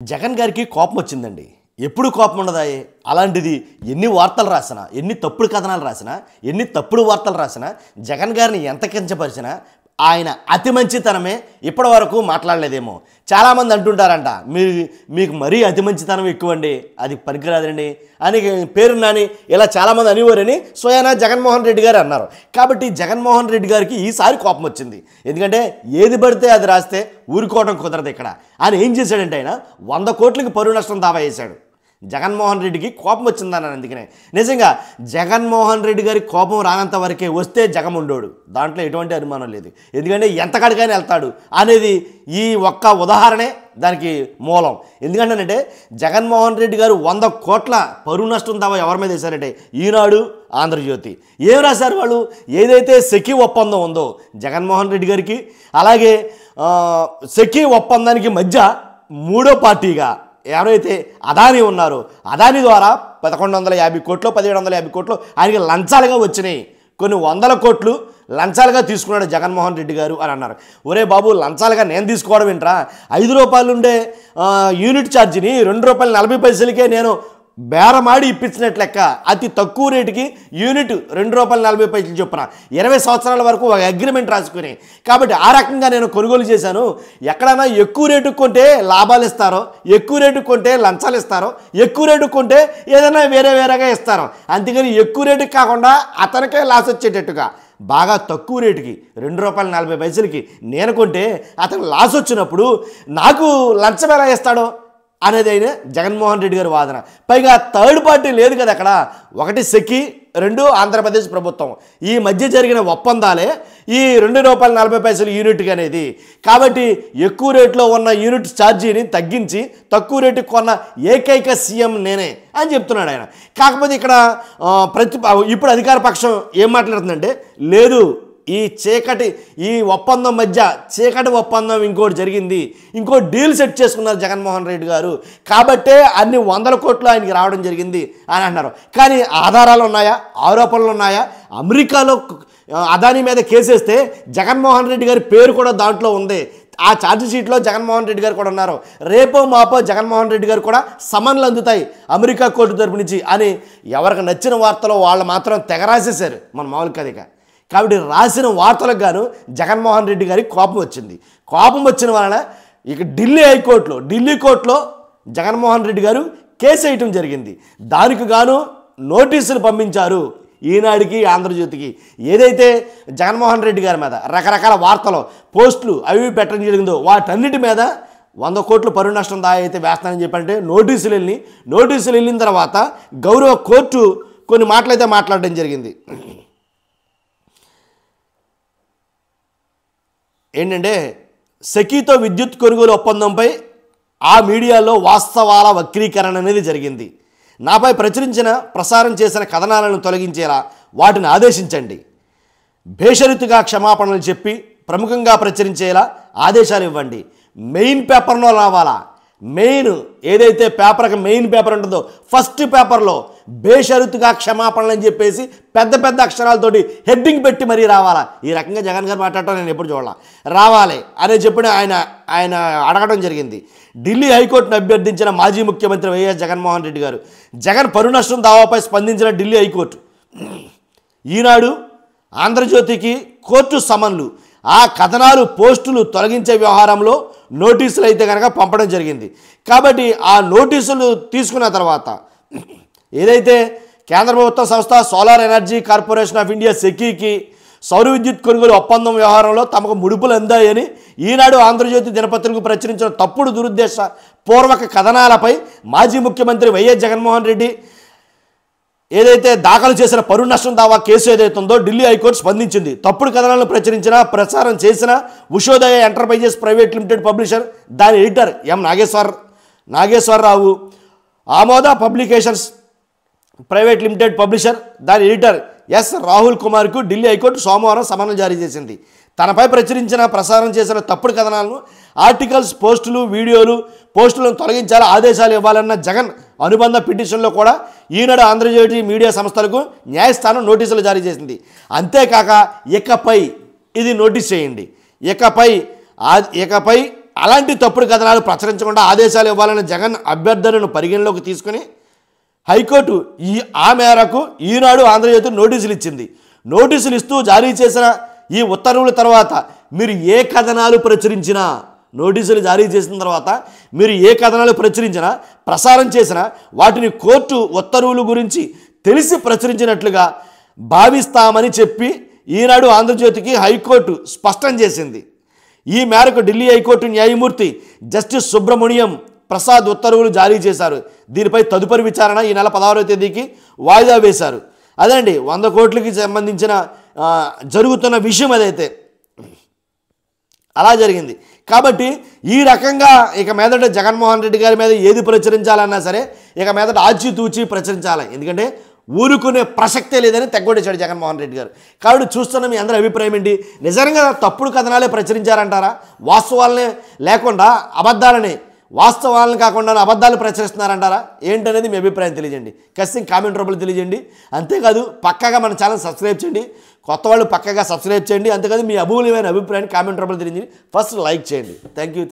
జగన్ గారికి కోపం వచ్చిందండి. ఎప్పుడు కోపం ఉండదాయే? అలాంటిది ఎన్ని వార్తలు రాసినా, ఎన్ని తప్పుడు కథనాలు రాసినా, ఎన్ని తప్పుడు వార్తలు రాసినా, జగన్ గారిని ఎంత కించపరిచినా ఆయన అతి మంచితనమే ఇప్పటి వరకు మాట్లాడలేదేమో. చాలామంది అంటుంటారంట, మీకు మరీ అతి మంచితనం ఎక్కువండి, అది పనికిరాదండి అని పేరు నాని ఇలా చాలామంది అనేవారని స్వయానా జగన్మోహన్ రెడ్డి గారు అన్నారు. కాబట్టి జగన్మోహన్ రెడ్డి గారికి ఈసారి కోపం వచ్చింది. ఎందుకంటే ఏది పడితే అది రాస్తే ఊరుకోవడం కుదరదు ఇక్కడ. ఆయన ఏం చేశాడంటే ఆయన 100 కోట్లకి పరువు నష్టం దావా వేశాడు. జగన్మోహన్ రెడ్డికి కోపం వచ్చిందన్నాను. అందుకనే నిజంగా జగన్మోహన్ రెడ్డి గారి కోపం రానంత వరకే, వస్తే జగం ఉండోడు, దాంట్లో ఎటువంటి అనుమానం లేదు. ఎందుకంటే ఎంతకాడికైనా వెళ్తాడు అనేది ఈ ఒక్క ఉదాహరణే దానికి మూలం. ఎందుకంటే జగన్మోహన్ రెడ్డి గారు 100 కోట్ల పరువు నష్టం దావా ఎవరి మీద వేశారంటే ఈనాడు, ఆంధ్రజ్యోతి. ఏం రాశారు వాళ్ళు? ఏదైతే సెకీ ఒప్పందం ఉందో జగన్మోహన్ రెడ్డి గారికి, అలాగే సెకీ ఒప్పందానికి మధ్య మూడో పార్టీగా ఎవరైతే అదానీ ఉన్నారో, అదానీ ద్వారా 1150 కోట్లు 1750 కోట్లు ఆయనకి లంచాలుగా వచ్చినాయి. కొన్ని 100 కోట్లు లంచాలుగా తీసుకున్నాడు జగన్మోహన్ రెడ్డి గారు అని అన్నారు. ఒరే బాబు, లంచాలుగా నేను తీసుకోవడం ఏంట్రా? 5 రూపాయలు ఉండే యూనిట్ ఛార్జీని 2 రూపాయల 40 పైసలకే నేను బేరమాడి ఇప్పించినట్లు లెక్క. అతి తక్కువ రేటుకి యూనిట్ 2 రూపాయల 40 పైసలు చొప్పున 20 సంవత్సరాల వరకు ఒక అగ్రిమెంట్ రాసుకుని, కాబట్టి ఆ రకంగా నేను కొనుగోలు చేశాను. ఎక్కడైనా ఎక్కువ రేటుకు కొంటే లాభాలు ఇస్తారో, ఎక్కువ రేటుకు కొంటే లంచాలు ఇస్తారో, ఎక్కువ రేటుకు కొంటే ఏదైనా వేరేగా ఇస్తారో, అంతేగాని ఎక్కువ రేటుకి కాకుండా అతనికే లాస్ వచ్చేటట్టుగా బాగా తక్కువ రేటుకి 2 రూపాయల 40 పైసలకి నేను కొంటే అతను లాస్ వచ్చినప్పుడు నాకు లంచం ఎలా ఇస్తాడో అనేది అయినా జగన్మోహన్ రెడ్డి గారి వాదన. పైగా థర్డ్ పార్టీ లేదు కదా అక్కడ. ఒకటి సెకీ, 2 ఆంధ్రప్రదేశ్ ప్రభుత్వం. ఈ మధ్య జరిగిన ఒప్పందాలే ఈ 2 రూపాయల 40 పైసలు యూనిట్కి అనేది. కాబట్టి ఎక్కువ రేట్లో ఉన్న యూనిట్ ఛార్జీని తగ్గించి తక్కువ రేటుకి కొన్న ఏకైక సీఎం నేనే అని చెప్తున్నాడు ఆయన. కాకపోతే ఇక్కడ ఇప్పుడు అధికార పక్షం ఏం మాట్లాడుతుందంటే, లేదు, ఈ ఒప్పందం మధ్య చీకటి ఒప్పందం ఇంకోటి జరిగింది, ఇంకో డీల్ సెట్ చేసుకున్నారు జగన్మోహన్ రెడ్డి గారు, కాబట్టే అన్ని 100 కోట్లు ఆయనకి రావడం జరిగింది అని అన్నారు. కానీ ఆధారాలు ఉన్నాయా? ఆరోపణలు ఉన్నాయా? అమెరికాలో అదానీ మీద కేసేస్తే జగన్మోహన్ రెడ్డి గారి పేరు కూడా దాంట్లో ఉంది. ఆ ఛార్జ్ షీట్లో జగన్మోహన్ రెడ్డి గారు కూడా ఉన్నారు. రేపో మాపో జగన్మోహన్ రెడ్డి గారు కూడా సమన్లు అందుతాయి అమెరికా కోర్టు తరపు నుంచి అని ఎవరికి నచ్చిన వార్తలో వాళ్ళు మాత్రం తెగ రాసేశారు మన మామూలు కదిక. కాబట్టి రాసిన వార్తలకు గాను జగన్మోహన్ రెడ్డి గారికి కోపం వచ్చింది. కోపం వచ్చిన వలన ఇక ఢిల్లీ కోర్టులో జగన్మోహన్ రెడ్డి గారు కేసు వేయటం జరిగింది. దానికి గాను నోటీసులు పంపించారు ఈనాడికి, ఆంధ్రజ్యోతికి. ఏదైతే జగన్మోహన్ రెడ్డి గారి మీద రకరకాల వార్తలు, పోస్టులు అవి పెట్టడం జరిగిందో వాటన్నిటి మీద 100 కోట్లు పరువు నష్టం దాయ అయితే వేస్తానని చెప్పంటే నోటీసులు వెళ్ళిన తర్వాత గౌరవ కోర్టు కొన్ని మాటలైతే మాట్లాడడం జరిగింది. ఏంటంటే, సెకీతో విద్యుత్ కొనుగోలు ఒప్పందంపై ఆ మీడియాలో వాస్తవాల వక్రీకరణ అనేది జరిగింది. నాపై ప్రసారం చేసిన కథనాలను తొలగించేలా వాటిని ఆదేశించండి. బేషరతుగా క్షమాపణలు చెప్పి ప్రముఖంగా ప్రచురించేలా ఆదేశాలు ఇవ్వండి. మెయిన్ పేపర్లో రావాలా. ఏదైతే మెయిన్ పేపర్ ఉంటుందో ఫస్ట్ పేపర్లో బేషరతుగా క్షమాపణలు అని చెప్పేసి పెద్ద అక్షరాలతోటి హెడ్డింగ్ పెట్టి మరీ రావాలా. ఈ రకంగా జగన్ గారు మాట్లాడటం నేను ఎప్పుడు చూడాల. రావాలి అనే చెప్పిన ఆయన అడగడం జరిగింది. ఢిల్లీ హైకోర్టును అభ్యర్థించిన మాజీ ముఖ్యమంత్రి వైఎస్ జగన్మోహన్ రెడ్డి గారు. జగన్ పరువు నష్టం దావాపై స్పందించిన ఢిల్లీ హైకోర్టు. ఈనాడు, ఆంధ్రజ్యోతికి కోర్టు సమన్లు. ఆ కథనాలు, పోస్టులు తొలగించే వ్యవహారంలో నోటీసులు అయితే కనుక పంపడం జరిగింది. కాబట్టి ఆ నోటీసులు తీసుకున్న తర్వాత ఏదైతే కేంద్ర ప్రభుత్వ సంస్థ solar energy corporation of India సెకీకి సౌర విద్యుత్ కొనుగోలు ఒప్పందం వ్యవహారంలో తమకు ముడుపులు అందాయని ఈనాడు, ఆంధ్రజ్యోతి దినపత్రికకు ప్రచురించిన తప్పుడు దురుద్దేశ పూర్వక కథనాలపై మాజీ ముఖ్యమంత్రి వైఎస్ జగన్మోహన్ రెడ్డి ఏదైతే దాఖలు చేసిన పరువు నష్టం దావా కేసు ఏదైతే ఉందో ఢిల్లీ హైకోర్టు స్పందించింది. తప్పుడు కథనాలను ప్రసారం చేసిన Ushodaya enterprises private limited publisher, దాని editor M Nageswararao, Amoda publications private limited publisher, దాని ఎడిటర్ ఎస్ రాహుల్ కుమార్కు ఢిల్లీ హైకోర్టు సోమవారం సమన్లు జారీ చేసింది. తనపై ప్రసారం చేసిన తప్పుడు కథనాలను, ఆర్టికల్స్, పోస్టులను తొలగించాలా ఆదేశాలు ఇవ్వాలన్న జగన్ అనుబంధ పిటిషన్లో కూడా ఈనాడు, ఆంధ్రజ్యోతి మీడియా సంస్థలకు న్యాయస్థానం నోటీసులు జారీ చేసింది. అంతేకాక ఇకపై ఇది నోటీస్ చేయండి, ఇకపై అలాంటి తప్పుడు కథనాలు ప్రచురించకుండా ఆదేశాలు ఇవ్వాలని జగన్ అభ్యర్థనను పరిగణలోకి తీసుకుని హైకోర్టు ఆ మేరకు ఈనాడు ఆంధ్రజ్యోతి నోటీసులు ఇచ్చింది. నోటీసులు ఇస్తూ జారీ చేసిన ఈ ఉత్తర్వుల తర్వాత మీరు ఏ కథనాలు ప్రచురించినా, నోటీసులు జారీ చేసిన తర్వాత మీరు ఏ కథనాలు ప్రచురించినా, ప్రసారం చేసినా వాటిని కోర్టు ఉత్తర్వుల గురించి తెలిసి ప్రచురించినట్లుగా భావిస్తామని చెప్పి ఈనాడు ఆంధ్రజ్యోతికి హైకోర్టు స్పష్టం చేసింది. ఈ మేరకు ఢిల్లీ హైకోర్టు న్యాయమూర్తి జస్టిస్ సుబ్రమణియం ప్రసాద్ ఉత్తర్వులు జారీ చేశారు. దీనిపై తదుపరి విచారణ ఈ నెల 16వ తేదీకి వాయిదా వేశారు. అదండి 100 కోట్లకి సంబంధించిన జరుగుతున్న విషయం అదైతే అలా జరిగింది. కాబట్టి ఈ రకంగా ఇక మీదట జగన్మోహన్ రెడ్డి గారి మీద ఏది ప్రచురించాలన్నా సరే ఇక మీదట ఆచితూచి ప్రచురించాలి. ఎందుకంటే ఊరుకునే ప్రసక్తే లేదని తెగ్గొట్టేశాడు జగన్మోహన్ రెడ్డి గారు. కాబట్టి చూస్తున్న మీ అందరి అభిప్రాయం ఏంటి? నిజంగా తప్పుడు కథనాలే ప్రచురించారంటారా? వాస్తవాలనే లేకుండా అబద్ధాలని, వాస్తవాలను కాకుండా అబద్ధాలు ప్రచురిస్తున్నారంటారా? ఏంటనేది మీ అభిప్రాయం తెలియజేయండి. ఖచ్చితంగా కామెంట్ రూపంలో తెలియజేయండి. అంతేకాదు పక్కాగా మన ఛానల్ సబ్స్క్రైబ్ చేయండి. కొత్త వాళ్ళు పక్కాగా సబ్స్క్రైబ్ చేయండి. అంతేకాదు మీ అమూల్యమైన అభిప్రాయాన్ని కామెంట్ రూపంలో తెలియజేయండి. ఫస్ట్ లైక్ చేయండి. Thank you.